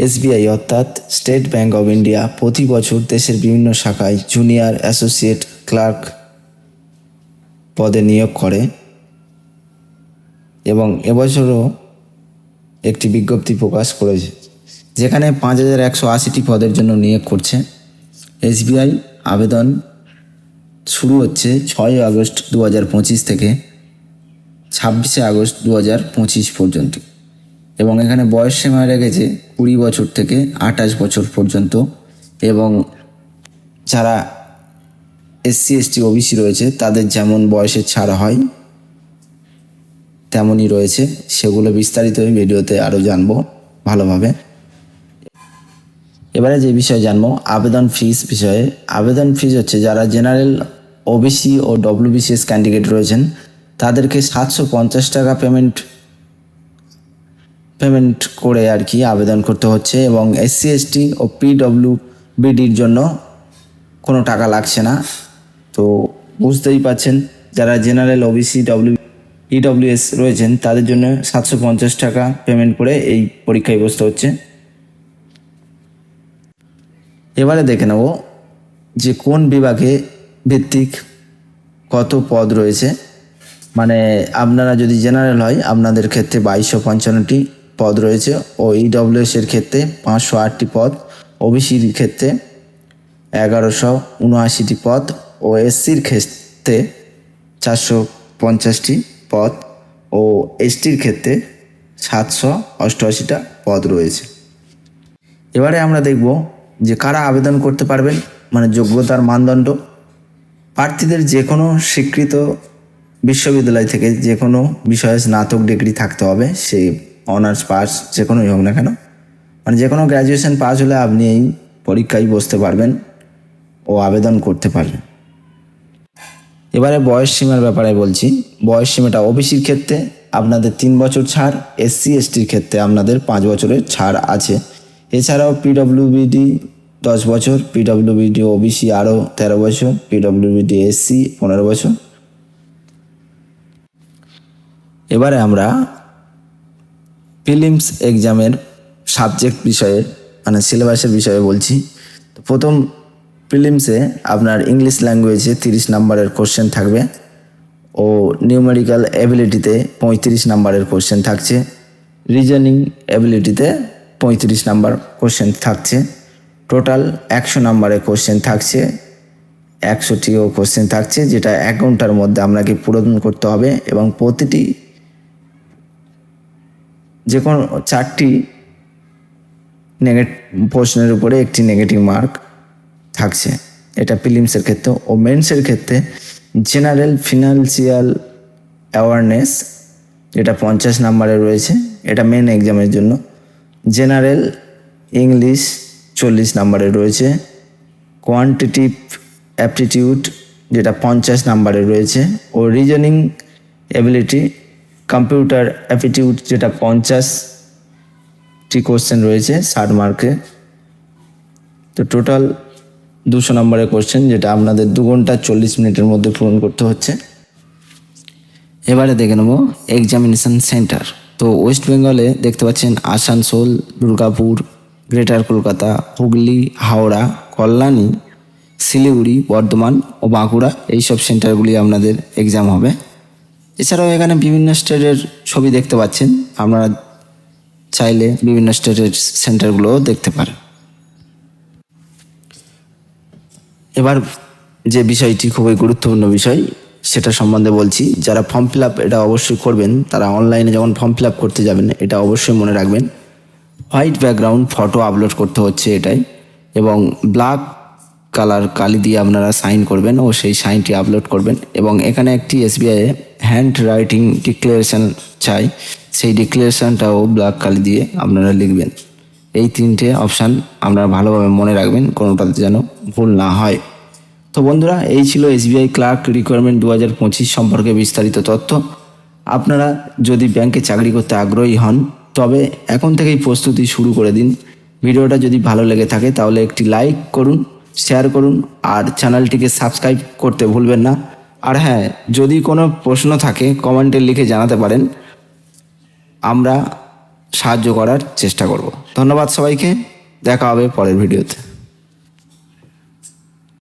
SBI অর্থাৎ state bank of India প্রতি বছর দেশের বিভিন্ন শাখায় জুনিয়র অ্যাসোসিয়েট ক্লার্ক পদে নিয়োগ করে এবং এবছরও একটি বিজ্ঞপ্তি প্রকাশ করেছে, যেখানে 5180টি পদের জন্য নিয়োগ করছে। এসবিআই আবেদন শুরু হচ্ছে 6 আগস্ট 2025 থেকে 26 আগস্ট 2025 পর্যন্ত এবং এখানে বয়স সীমা রেখেছে 20 বছর থেকে 28 বছর পর্যন্ত এবং যারা এসসি এসটি ওবিসি রয়েছে তাদের যেমন বয়সের ছাড় হয় তেমনই রয়েছে। সেগুলো বিস্তারিত ভিডিওতে আরও জানবো ভালোভাবে। এবারে যে বিষয়ে জানবো আবেদন ফিস বিষয়ে। আবেদন ফিস হচ্ছে যারা জেনারেল ওবিসি ও ডব্লিউবিসিএস ক্যান্ডিডেট রয়েছেন তাদেরকে 750 টাকা পেমেন্ট করে আর কি আবেদন করতে হচ্ছে এবং এসসি এসটি ও পিডব্লিউবিডির জন্য কোনো টাকা লাগছে না। তো বুঝতেই পাচ্ছেন যারা জেনারেল ওবিসি ইডব্লিউএস রয়েছেন তাদের জন্য 750 টাকা পেমেন্ট করে এই পরীক্ষায় বসতে হচ্ছে। এবারে দেখে নেব যে কোন বিভাগে ভিত্তিক কত পদ রয়েছে। মানে আপনারা যদি জেনারেল হয় আপনাদের ক্ষেত্রে 2255টি পদ রয়েছে ও ইডব্লিউএসের ক্ষেত্রে 508টি পদ, ওবিসির ক্ষেত্রে 1179টি পদ ও এসসির ক্ষেত্রে 450টি পদ ও এসটির ক্ষেত্রে 788টা পদ রয়েছে। এবারে আমরা দেখব যে কারা আবেদন করতে পারবেন, মানে যোগ্যতার মানদণ্ড। প্রার্থীদের যে কোনো স্বীকৃত বিশ্ববিদ্যালয় থেকে যে কোনো বিষয়ে স্নাতক ডিগ্রি থাকতে হবে, সে অনার্স পাস যে কোনোই হোক না কেন, মানে যে কোনো গ্র্যাজুয়েশন পাস হলে আপনি এই পরীক্ষায় বসতে পারবেন ও আবেদন করতে পারবেন। এবারে বয়স সীমার ব্যাপারে বলছি। বয়স সীমাটা ওবিসির ক্ষেত্রে আপনাদের 3 বছর ছাড়, এসসি এসটির ক্ষেত্রে আপনাদের 5 বছরের ছাড় আছে। এছাড়াও পিডব্লিউবিডি 10 বছর, পিডব্লিউবিডি ওবিসি আরও 13 বছর, পিডব্লিউবিডি এসসি 15 বছর। এবারে আমরা প্রিলিমস এক্সামের সাবজেক্ট বিষয়ে মানে সিলেবাসের বিষয়ে বলছি। তো প্রথম প্রিলিমসে আপনার ইংলিশ ল্যাঙ্গুয়েজে 30 নম্বরের কোশ্চেন থাকবে ও নিউমেরিক্যাল এবিলিটিতে 35 নম্বরের কোশ্চেন থাকছে, রিজনিং এবিলিটিতে 35 নম্বর কোশ্চেন থাকছে। টোটাল 100 নম্বরের কোশ্চেন থাকছে, 100টিও কোশ্চেন থাকছে যেটা 1 ঘন্টার মধ্যে আপনাকে পূরণ করতে হবে এবং প্রতিটি যে কোনো 4টি প্রশ্নের উপরে একটি নেগেটিভ মার্ক থাকছে। এটা প্রিলিমসের ক্ষেত্রে ও মেন্সের ক্ষেত্রে জেনারেল ফিনান্সিয়াল অ্যাওয়ারনেস যেটা 50 নম্বরে রয়েছে, এটা মেন এক্সামের জন্য। জেনারেল ইংলিশ 40 নম্বরে রয়েছে, কোয়ান্টিটিভ অ্যাপটিটিউড যেটা 50 নম্বরে রয়েছে ও রিজনিং এবিলিটি কম্পিউটার অ্যাপটিটিউড যেটা 50টি কোশ্চেন রয়েছে 60 মার্কে। তো টোটাল 200 নম্বরের কোশ্চেন যেটা আপনাদের 2 ঘন্টা 40 মিনিটের মধ্যে পূরণ করতে হচ্ছে। এবারে দেখে নেব এক্সামিনেশন সেন্টার। তো ওয়েস্ট বেঙ্গলে দেখতে পাচ্ছেন আসানসোল, দুর্গাপুর, গ্রেটার কলকাতা, হুগলি, হাওড়া, কল্যাণী, শিলিগুড়ি, বর্ধমান ও বাঁকুড়া এইসব সেন্টারগুলি আপনাদের এক্সাম হবে। এছাড়াও এখানে বিভিন্ন স্টেটের ছবি দেখতে পাচ্ছেন, আপনারা চাইলে বিভিন্ন স্টেটের সেন্টারগুলোও দেখতে পারেন। এবার যে বিষয়টি খুবই গুরুত্বপূর্ণ বিষয় সেটা সম্বন্ধে বলছি। যারা ফর্ম ফিল আপ এটা অবশ্যই করবেন, তারা অনলাইনে যখন ফর্ম ফিল আপ করতে যাবেন এটা অবশ্যই মনে রাখবেন হোয়াইট ব্যাকগ্রাউন্ড ফটো আপলোড করতে হচ্ছে এটাই, এবং ব্ল্যাক কালার কালি দিয়ে আপনারা সাইন করবেন ও সেই সাইনটি আপলোড করবেন এবং এখানে একটি এসবিআই হ্যান্ড রাইটিং ডিক্লারেশন চাই, সেই ডিক্লারেশনটাও ব্ল্যাক কালি দিয়ে আপনারা লিখবেন। এই 3টে অপশান আপনারা ভালোভাবে মনে রাখবেন, কোনোটাতে যেন ভুল না হয়। তো বন্ধুরা, এই ছিল এসবিআই ক্লার্ক রিকোয়ারমেন্ট 2025 সম্পর্কে বিস্তারিত তথ্য। আপনারা যদি ব্যাংকে চাকরি করতে আগ্রহী হন তবে এখন থেকেই প্রস্তুতি শুরু করে দিন। ভিডিওটা যদি ভালো লেগে থাকে তাহলে একটি লাইক করুন, শেয়ার করুন আর চ্যানেলটিকে সাবস্ক্রাইব করতে ভুলবেন না। আর হ্যাঁ, যদি কোনো প্রশ্ন থাকে কমেন্টে লিখে জানাতে পারেন, আমরা সাহায্য করার চেষ্টা করব। ধন্যবাদ সবাইকে, দেখা হবে পরের ভিডিওতে।